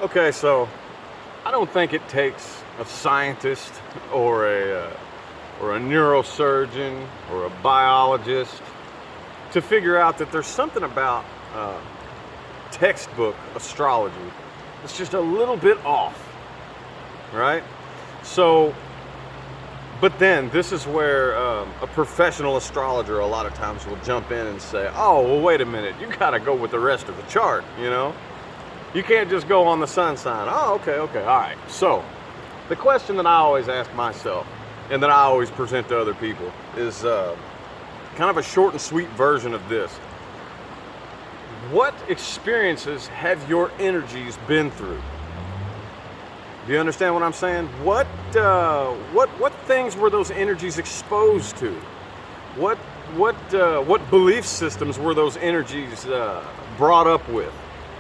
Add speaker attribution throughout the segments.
Speaker 1: Okay, so I don't think it takes a scientist or a neurosurgeon or a biologist to figure out that there's something about textbook astrology that's just a little bit off, right? So, but then this is where a professional astrologer a lot of times will jump in and say, "Oh, well, wait a minute, you got to go with the rest of the chart, you know? You can't just go on the sun sign." Oh, okay, all right. So, the question that I always ask myself and that I always present to other people is kind of a short and sweet version of this. What experiences have your energies been through? Do you understand what I'm saying? What things were those energies exposed to? What belief systems were those energies brought up with?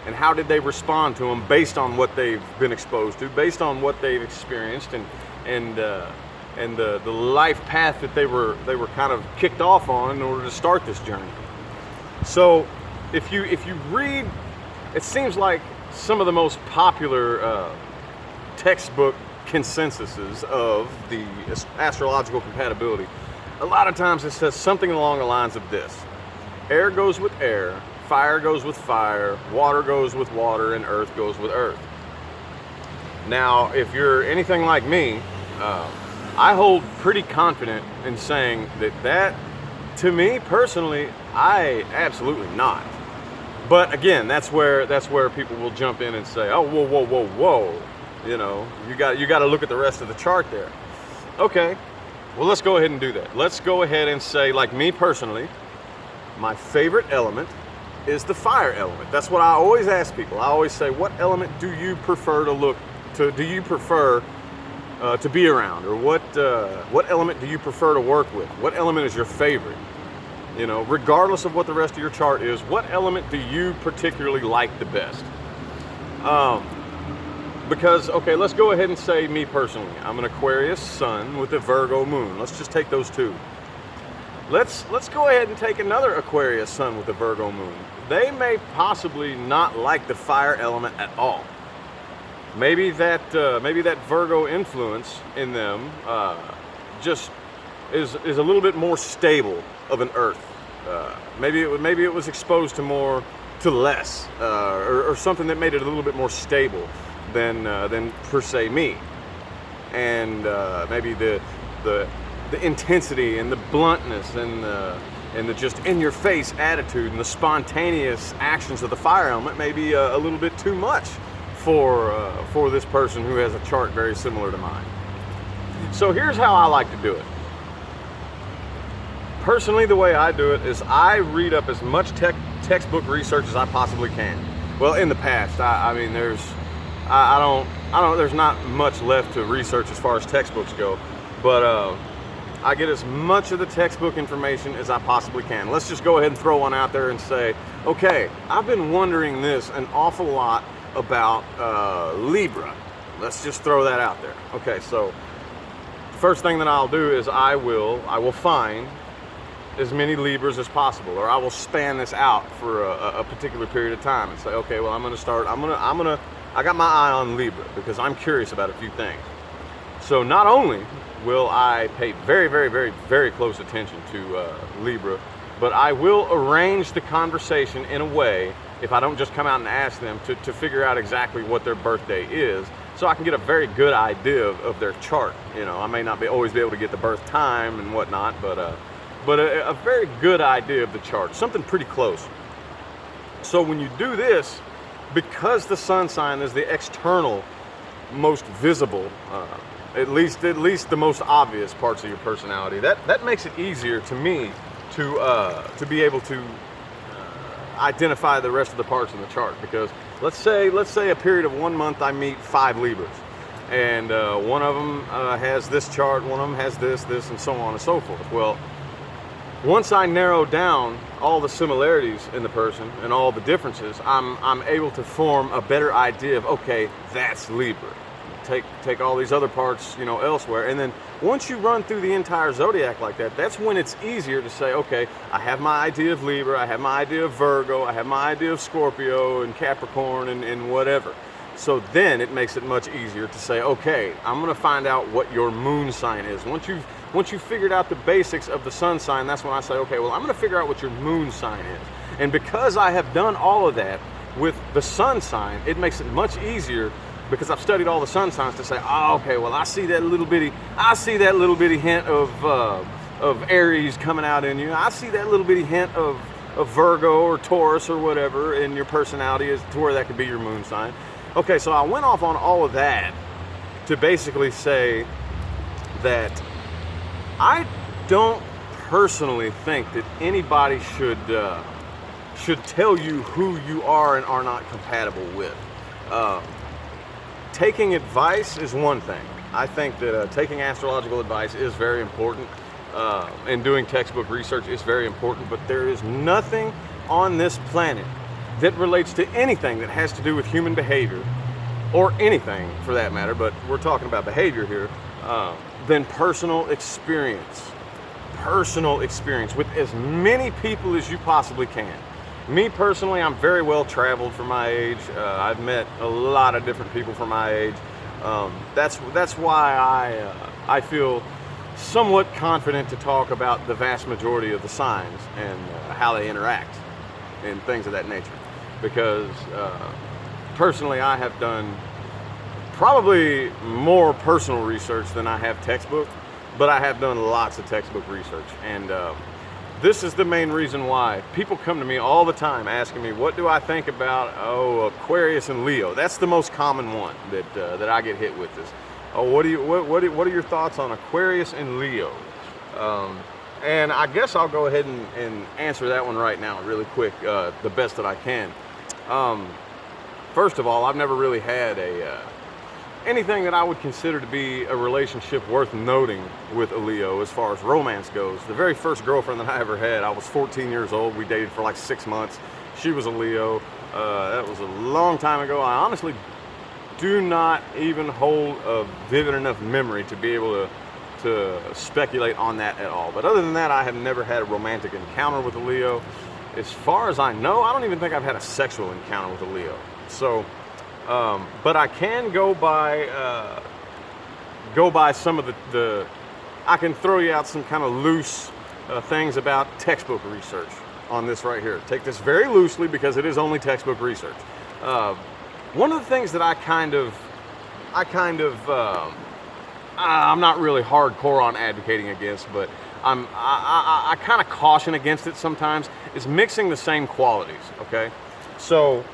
Speaker 1: And how did they respond to them based on what they've been exposed to, based on what they've experienced, and the life path that they were kind of kicked off on in order to start this journey. So, if you read, it seems like some of the most popular textbook consensuses of the astrological compatibility, a lot of times it says something along the lines of this: air goes with air, fire goes with fire, water goes with water, and earth goes with earth. Now, if you're anything like me, I hold pretty confident in saying that to me personally, I absolutely not. But again, that's where people will jump in and say, "Oh, whoa. You know, you got to look at the rest of the chart there." Okay, well, let's go ahead and do that. Let's go ahead and say, like me personally, my favorite element is the fire element. That's what I always ask people. I always say, what element do you prefer do you prefer to be around? Or what element do you prefer to work with? What element is your favorite? You know, regardless of what the rest of your chart is, what element do you particularly like the best? Because, okay, let's go ahead and say me personally. I'm an Aquarius sun with a Virgo moon. Let's just take those two. Let's go ahead and take another Aquarius sun with a Virgo moon. They may possibly not like the fire element at all. Maybe that Virgo influence in them just is a little bit more stable of an earth. Maybe it was exposed to less, or something that made it a little bit more stable than per se me, and maybe the intensity and the bluntness and the just in your face attitude and the spontaneous actions of the fire element may be a little bit too much for this person who has a chart very similar to mine. So here's how I like to do it. Personally, the way I do it is I read up as much textbook research as I possibly can. Well, in the past, I mean, there's not much left to research as far as textbooks go, but I get as much of the textbook information as I possibly can. Let's just go ahead and throw one out there and say, okay, I've been wondering this an awful lot about Libra. Let's just throw that out there. Okay, so the first thing that I'll do is I will find as many Libras as possible, or I will span this out for a particular period of time and say, okay, well, I got my eye on Libra because I'm curious about a few things. So not only will I pay very, very, very, very close attention to Libra, but I will arrange the conversation in a way, if I don't just come out and ask them, to figure out exactly what their birthday is, so I can get a very good idea of their chart. You know, I may not always be able to get the birth time and whatnot, but a very good idea of the chart, something pretty close. So when you do this, because the sun sign is the external, most visible, at least the most obvious parts of your personality, that makes it easier to me to be able to identify the rest of the parts in the chart. Because let's say a period of 1 month I meet 5 Libras, and one of them has this chart, one of them has this, and so on and so forth. Well, once I narrow down all the similarities in the person and all the differences, I'm able to form a better idea of, okay, that's Libra. Take all these other parts, you know, elsewhere, and then once you run through the entire zodiac like that, that's when it's easier to say, okay, I have my idea of Libra, I have my idea of Virgo, I have my idea of Scorpio and Capricorn and whatever. So then it makes it much easier to say, okay, I'm going to find out what your moon sign is. Once you've figured out the basics of the sun sign, that's when I say, okay, well, I'm going to figure out what your moon sign is. And because I have done all of that with the sun sign, it makes it much easier, because I've studied all the sun signs, to say, oh, okay, well, I see that little bitty hint of Aries coming out in you. I see that little bitty hint of Virgo or Taurus or whatever in your personality, as to where that could be your moon sign. Okay, so I went off on all of that to basically say that I don't personally think that anybody should tell you who you are and are not compatible with. Taking advice is one thing. I think that taking astrological advice is very important, and doing textbook research is very important, but there is nothing on this planet that relates to anything that has to do with human behavior, or anything for that matter, but we're talking about behavior here, than personal experience. Personal experience with as many people as you possibly can. Me personally, I'm very well traveled for my age. I've met a lot of different people for my age. That's why I feel somewhat confident to talk about the vast majority of the signs and how they interact and things of that nature. Because personally, I have done probably more personal research than I have textbook, but I have done lots of textbook research. And this is the main reason why people come to me all the time asking me, what do I think about, Aquarius and Leo? That's the most common one that I get hit with, is, what are your thoughts on Aquarius and Leo? And I guess I'll go ahead and answer that one right now really quick, the best that I can. First of all, I've never really had anything that I would consider to be a relationship worth noting with a Leo as far as romance goes. The very first girlfriend that I ever had, I was 14 years old. We dated for like 6 months. She was a Leo. That was a long time ago. I honestly do not even hold a vivid enough memory to be able to speculate on that at all. But other than that, I have never had a romantic encounter with a Leo. As far as I know, I don't even think I've had a sexual encounter with a Leo. So, but I can go by some of the I can throw you out some kind of loose things about textbook research on this right here. Take this very loosely because it is only textbook research. One of the things that I'm not really hardcore on advocating against, but I kind of caution against it sometimes, is mixing the same qualities. Okay, so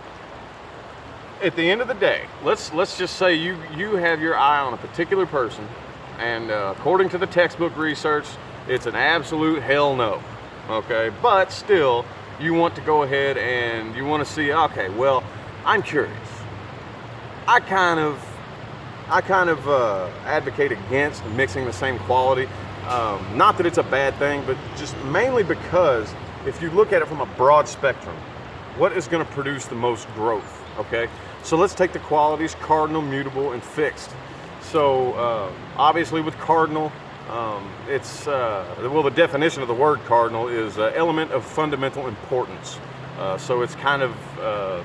Speaker 1: at the end of the day, let's just say you have your eye on a particular person, and according to the textbook research, it's an absolute hell no. Okay, but still, you want to go ahead and you want to see, okay, well, I'm curious. I kind of advocate against mixing the same quality. Not that it's a bad thing, but just mainly because if you look at it from a broad spectrum, what is going to produce the most growth? Okay, so let's take the qualities: cardinal, mutable, and fixed. So obviously with cardinal, it's the definition of the word cardinal is element of fundamental importance. So it's kind of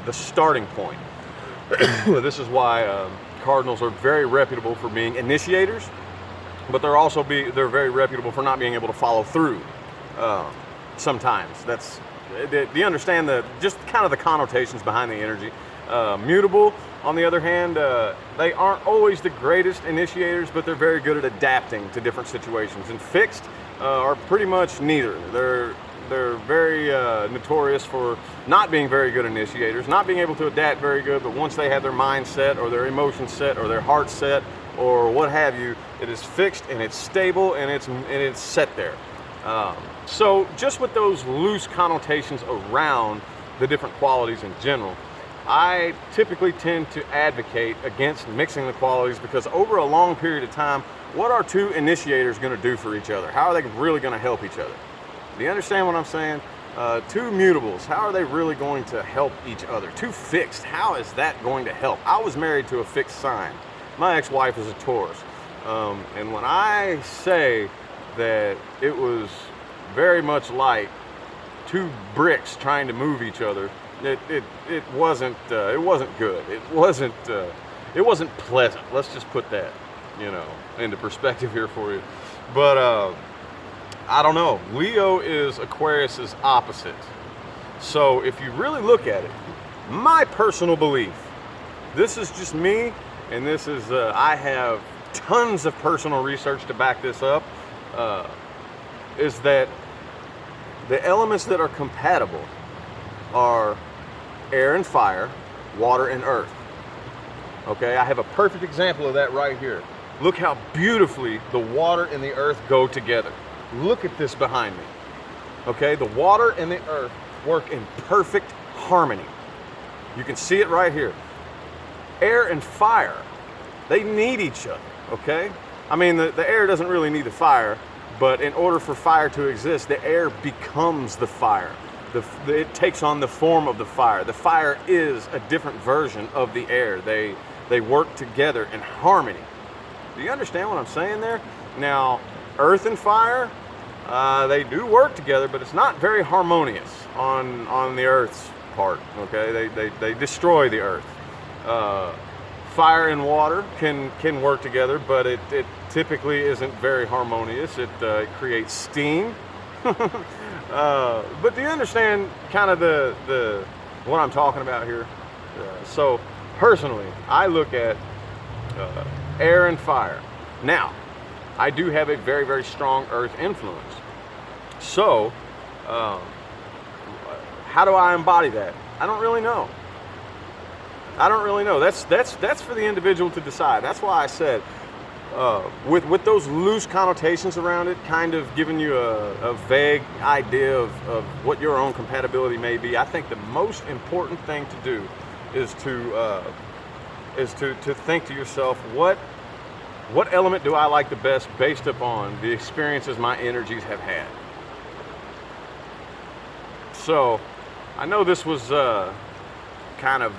Speaker 1: the starting point. This is why cardinals are very reputable for being initiators, but they're very reputable for not being able to follow through. Sometimes do you understand just kind of the connotations behind the energy? Mutable, on the other hand, they aren't always the greatest initiators, but they're very good at adapting to different situations. And fixed are pretty much neither. They're very notorious for not being very good initiators, not being able to adapt very good, but once they have their mind set or their emotions set or their heart set or what have you, it is fixed and it's stable and it's set there. So just with those loose connotations around the different qualities in general, I typically tend to advocate against mixing the qualities, because over a long period of time, what are two initiators going to do for each other? How are they really going to help each other? Do you understand what I'm saying? Two mutables, how are they really going to help each other? Two fixed, how is that going to help? I was married to a fixed sign. My ex-wife is a Taurus. And when I say that it was very much like two bricks trying to move each other, It wasn't good. It wasn't pleasant. Let's just put that, into perspective here for you. But I don't know. Leo is Aquarius's opposite. So if you really look at it, my personal belief, this is just me, and this is I have tons of personal research to back this up, is that the elements that are compatible are air and fire, water and earth. Okay, I have a perfect example of that right here. Look how beautifully the water and the earth go together. Look at this behind me. Okay, the water and the earth work in perfect harmony. You can see it right here. Air and fire, they need each other, okay? I mean, the air doesn't really need the fire, but in order for fire to exist, the air becomes the fire. It takes on the form of the fire. The fire is a different version of the air. They work together in harmony. Do you understand what I'm saying there? Now, earth and fire, they do work together, but it's not very harmonious on the earth's part, okay? They destroy the earth. Fire and water can work together, but it typically isn't very harmonious. It creates steam. But do you understand kind of the what I'm talking about here? So personally, I look at air and fire. Now, I do have a very, very strong earth influence. So, how do I embody that? I don't really know. That's for the individual to decide. That's why I said, with those loose connotations around it, kind of giving you a vague idea of what your own compatibility may be, I think the most important thing to do is to think to yourself, what element do I like the best based upon the experiences my energies have had. So, I know this was kind of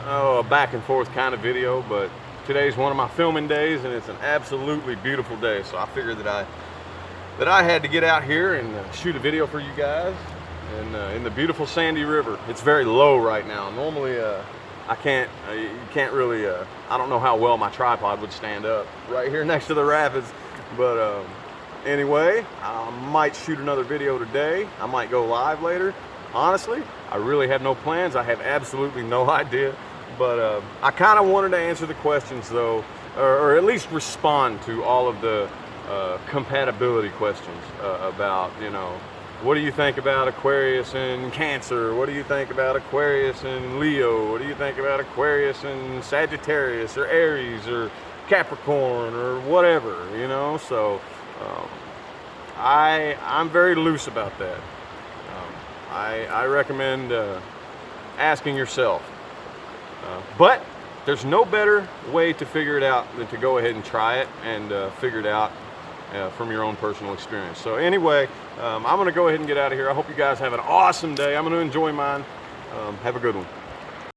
Speaker 1: a back and forth kind of video, but today's one of my filming days, and it's an absolutely beautiful day. So I figured that I had to get out here and shoot a video for you guys, and in the beautiful Sandy River. It's very low right now. Normally, you can't really. I don't know how well my tripod would stand up right here next to the rapids, but anyway, I might shoot another video today. I might go live later. Honestly, I really have no plans. I have absolutely no idea. But I kind of wanted to answer the questions, though, or at least respond to all of the compatibility questions about, what do you think about Aquarius and Cancer? What do you think about Aquarius and Leo? What do you think about Aquarius and Sagittarius or Aries or Capricorn or whatever, So I'm very loose about that. I recommend asking yourself. But there's no better way to figure it out than to go ahead and try it and figure it out from your own personal experience. So anyway, I'm going to go ahead and get out of here. I hope you guys have an awesome day. I'm going to enjoy mine. Have a good one.